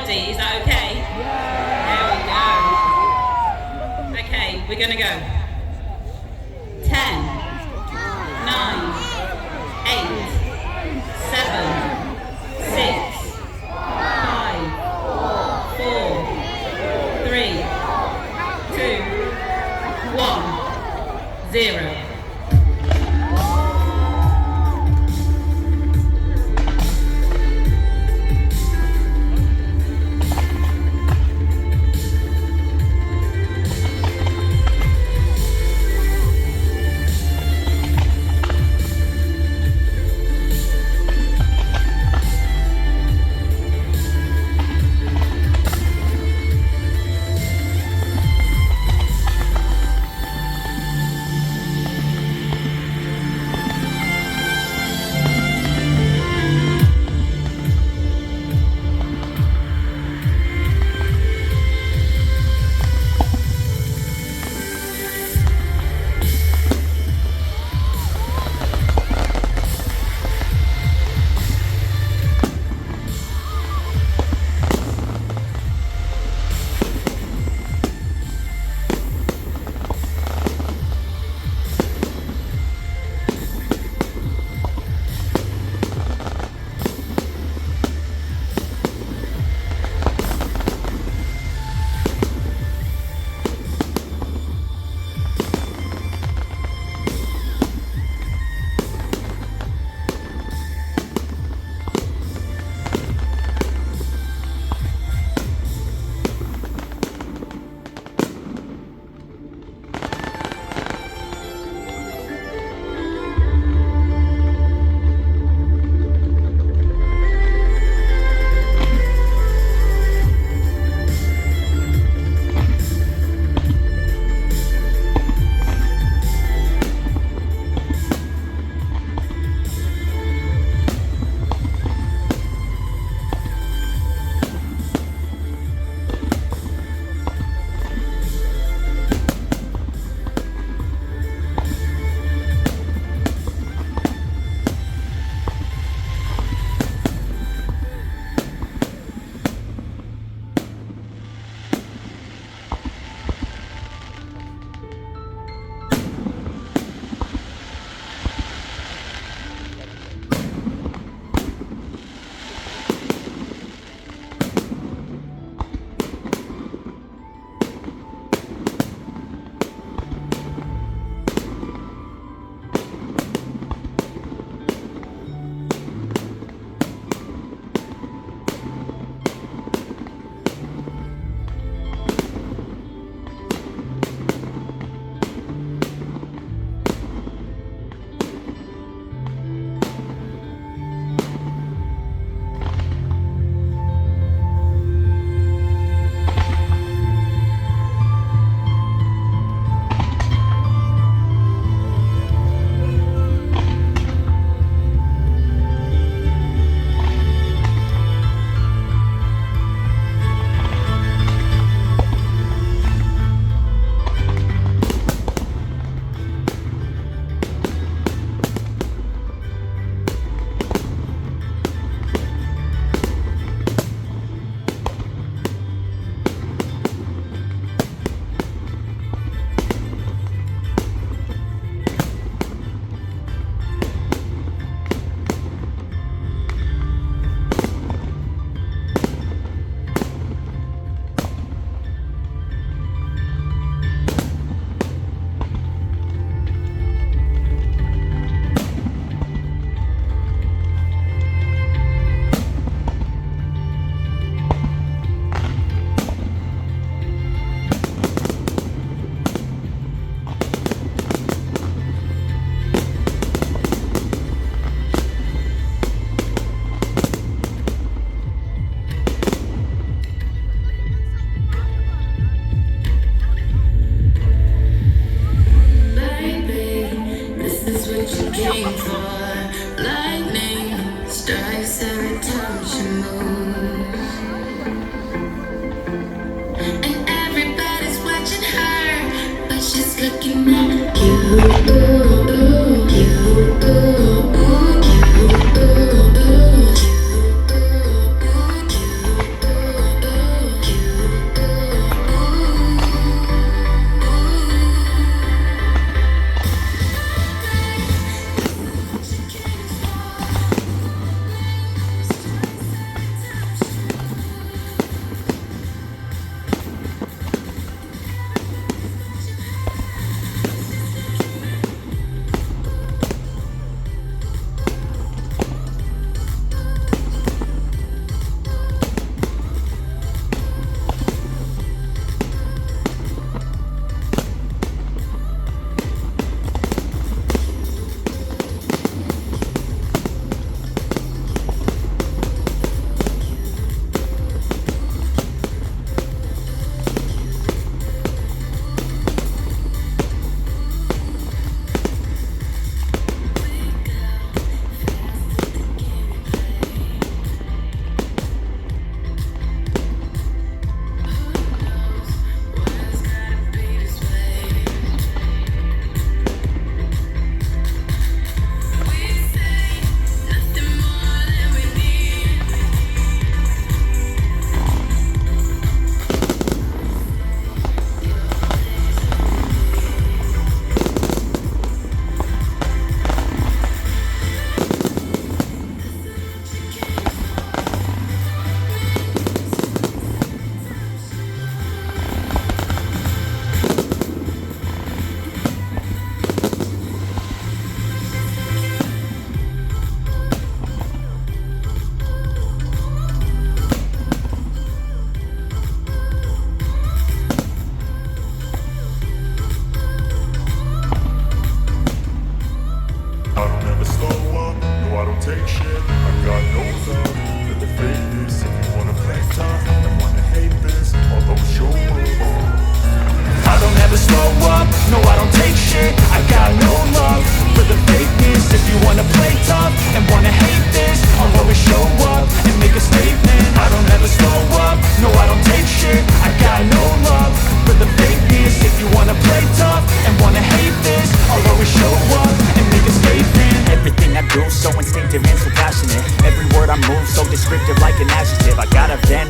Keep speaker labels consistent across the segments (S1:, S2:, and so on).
S1: ready? Is that okay? There we go. Okay, we're gonna go. 10, 9, 8, 7, 6, 5, 4, 3, 2, 1, 0.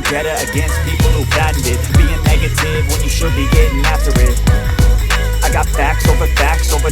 S2: vendetta against people who patented being negative when you should be getting after it. I got facts over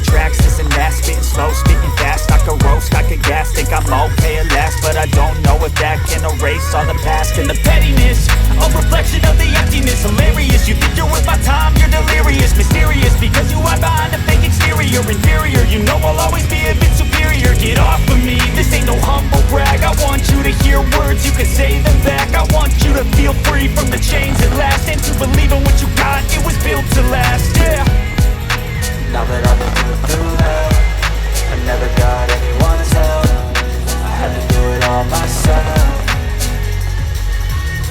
S2: tracks, this and that, spitting slow, speaking fast. I could roast, I could gas, think I'm okay at last, but I don't know if that can erase all the past and the pettiness. A reflection of the emptiness, hilarious. You think you're worth my time, you're delirious, mysterious, because you hide behind a fake exterior, inferior. You know I'll always be a bit superior. Get off of me, this ain't no humble brag. I want you to hear words, you can say them back. I want you to feel free from the chains at last, and to believe in what you got, it was built to last, yeah.
S3: Now that I've been through hell, I never got anyone's help. I had to do it all myself.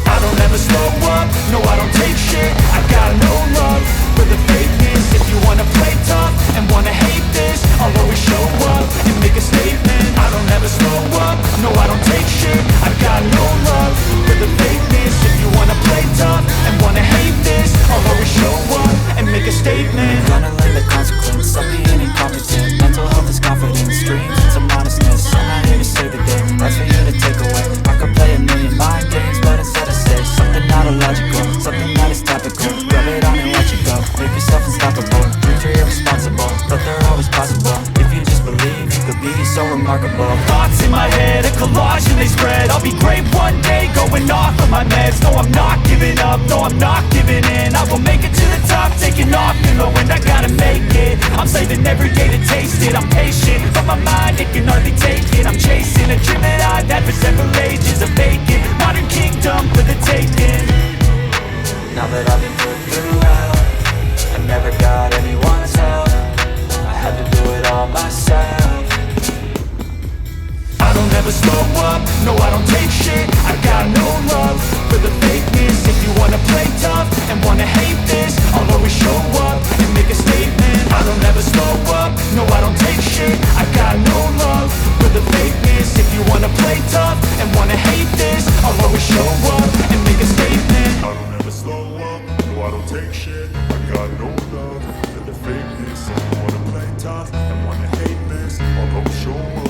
S2: I don't ever slow up, no I don't take shit. I got no love for the fakeness. If you wanna play tough and wanna hate this, I'll always show up and make a statement. I don't ever slow up, no I don't take shit. I got no love for the fakeness. If you wanna play tough and wanna hate this, I'll always show up and make a statement.
S3: Gonna learn the consequence of being incompetent. Mental health is confidence, dreams and some honestness. I'm not here to save the day, that's for you to take away. I could play a million mind games, but instead I say something not illogical, something that is topical. Rub it on and let you go, make yourself unstoppable. Dreams are irresponsible, but they're always possible. If you just believe, you could be so remarkable.
S2: Thoughts in my head, a collage and they spread. I'll be great one day, going off of my meds. No, I'm not giving up, no, I'm not giving in. I will make it to the top, taking off in the wind. I gotta make it, I'm saving every day to taste it. I'm patient, but my mind, it can hardly take it. I'm chasing a dream that I've had for several ages. A vacant, modern kingdom for the taking.
S3: Now that I've been put through hell, I never got anyone's help. I had to do it all myself.
S2: I don't ever slow up, no I don't take shit. I got no love for the fakeness. If you wanna play tough and wanna hate this, I'll always show up and make a statement. I don't ever slow up, no I don't take shit. I got no love for the fakeness. If you wanna play tough and wanna hate this, I'll always show up and make a statement.
S4: I don't ever slow up, no I don't take shit. I got no love for the fakeness. If you wanna play tough and wanna hate this, I'll always show up.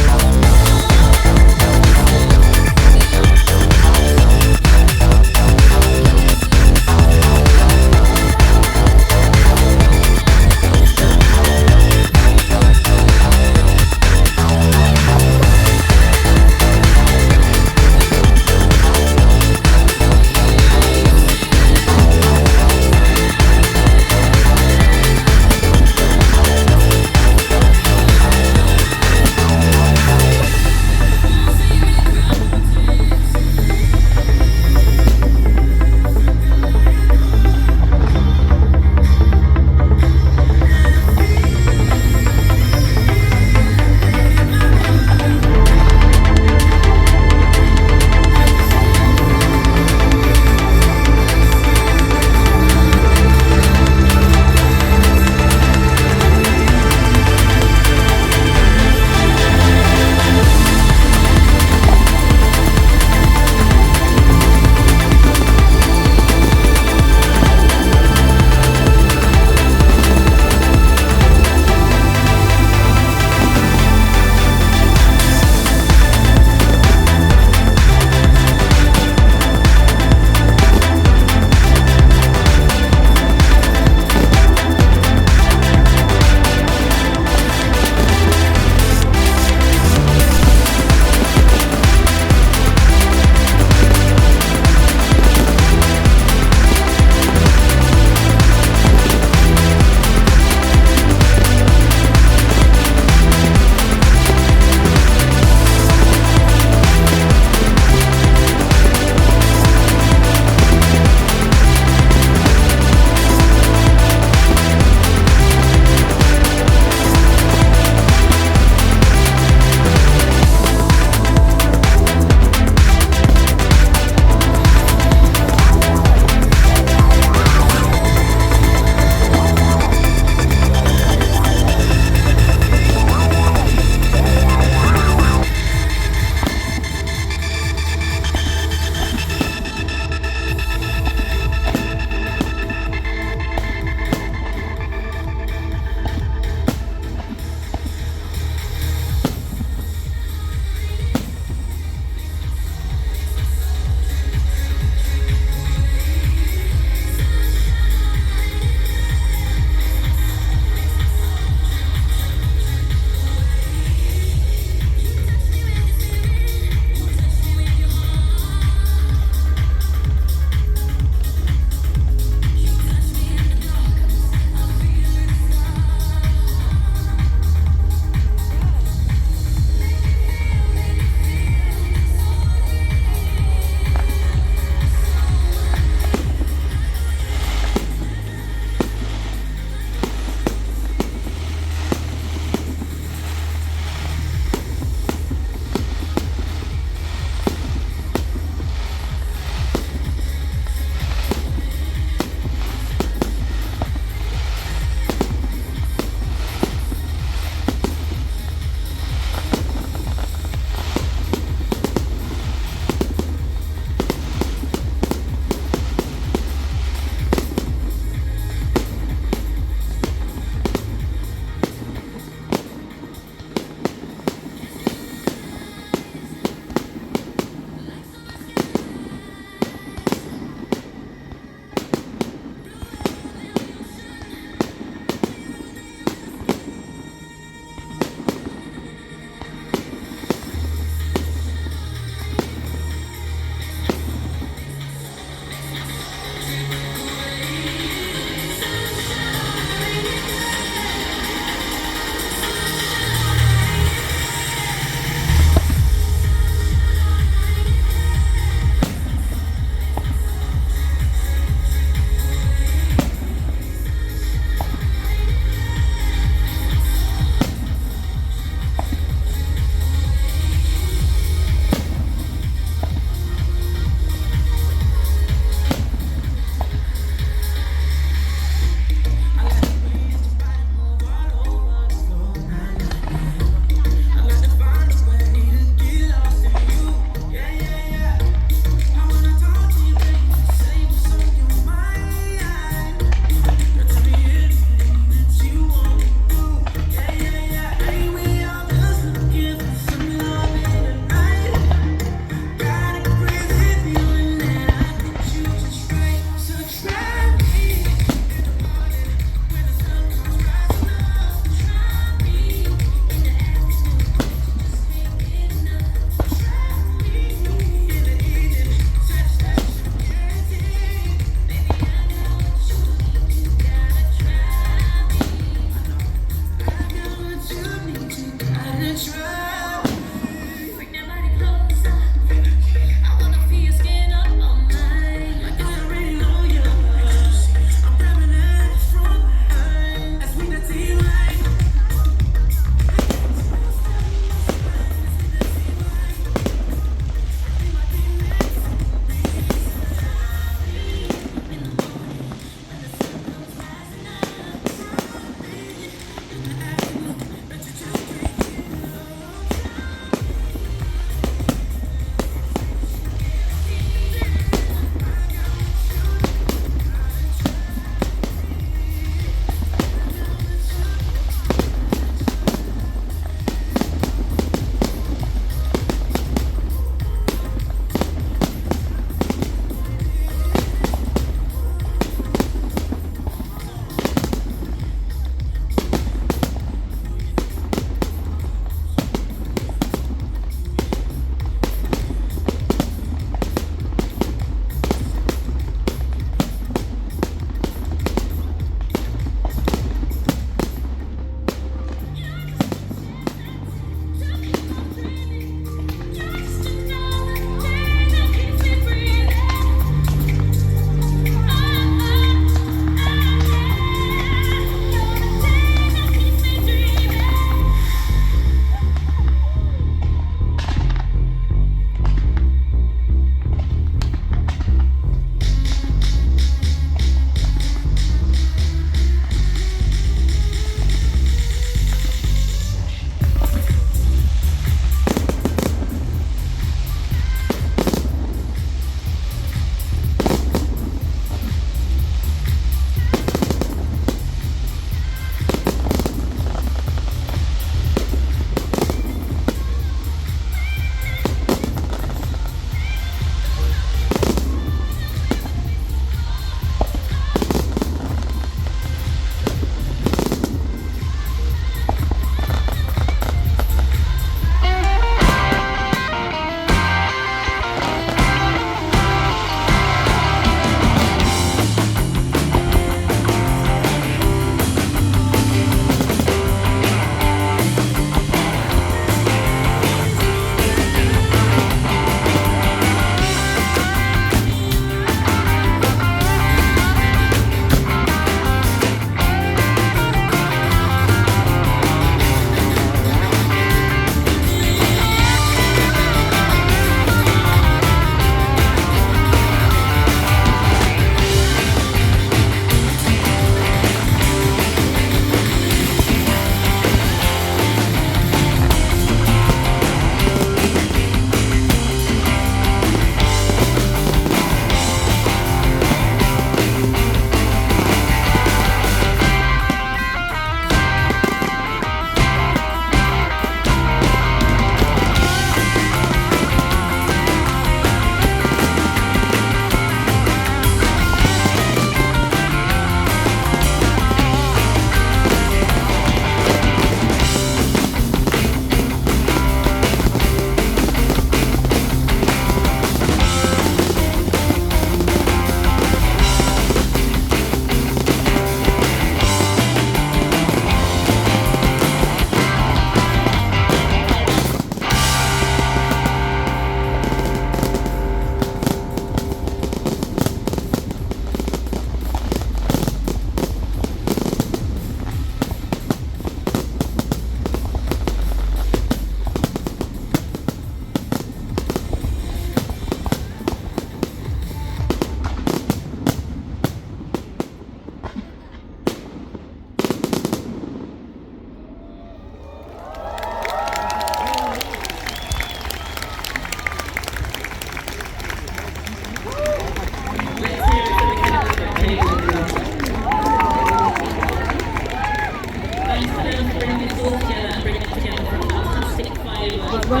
S1: Actually,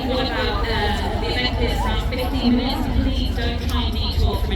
S1: what about the event is around 15 minutes? Please don't try and